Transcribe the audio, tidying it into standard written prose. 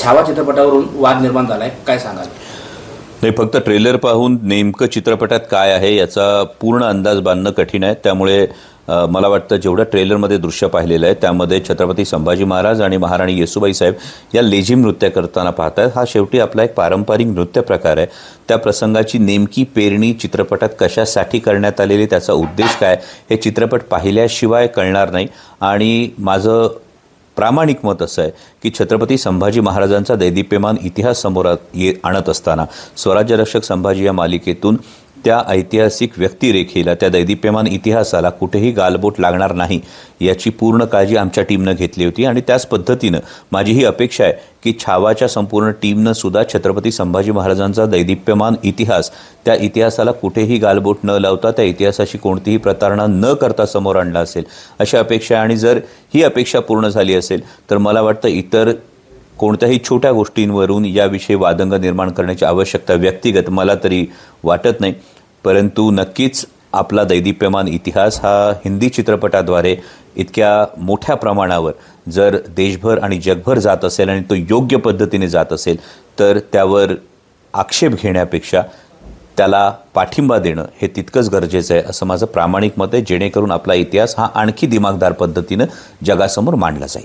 छावा चित्रपटावरून वाद निर्माण झालाय, काय सांगाल? नाही, फक्त ट्रेलर पाहून नेमकं चित्रपटात काय आहे याचा पूर्ण अंदाज बांधणं कठीण आहे। त्यामुळे मला वाटतं जेवढं ट्रेलरमध्ये दृश्य पाहिलेलं आहे त्यामध्ये छत्रपती संभाजी महाराज आणि महाराणी येसूबाई साहेब या लेझीम नृत्य करताना पाहतात। हा शेवटी आपला एक पारंपरिक नृत्य प्रकार आहे। त्या प्रसंगाची नेमकी पेरणी चित्रपटात कशासाठी करण्यात आलेली, त्याचा उद्देश काय, हे चित्रपट पाहिल्याशिवाय कळणार नाही। आणि माझं प्रामाणिक मत असं आहे की छत्रपती संभाजी महाराजांचा दैदिप्यमान इतिहास समोर आणत असताना स्वराज्य रक्षक संभाजी या मालिकेतून त्या ऐतिहासिक व्यक्तिरेखेला, त्या दैदिप्यमान इतिहासाला कुठेही गालबोट लागणार नाही याची पूर्ण काळजी आमच्या टीमनं घेतली होती। आणि त्याच पद्धतीनं माझी ही अपेक्षा आहे की छावाच्या संपूर्ण टीमनं सुद्धा छत्रपती संभाजी महाराजांचा दैदिप्यमान इतिहास, त्या इतिहासाला कुठेही गालबोट न लावता त्या इतिहासाची कोणतीही प्रतारणा न करता समोर आणला असेल अशी अपेक्षा आहे। आणि जर ही अपेक्षा पूर्ण झाली असेल तर मला वाटतं इतर कोणत्याही छोट्या गोष्टींवरून याविषयी वादंग निर्माण करण्याची आवश्यकता व्यक्तिगत मला तरी वाटत नाही। परंतु नक्कीच आपला दैदिप्यमान इतिहास हा हिंदी चित्रपटाद्वारे इतक्या मोठ्या प्रमाणावर जर देशभर आणि जगभर जात असेल आणि तो योग्य पद्धतीने जात असेल तर त्यावर आक्षेप घेण्यापेक्षा त्याला पाठिंबा देणं हे तितकंच गरजेचं आहे असं माझं प्रामाणिक मत आहे, जेणेकरून आपला इतिहास हा आणखी दिमागदार पद्धतीनं जगासमोर मांडला जाईल।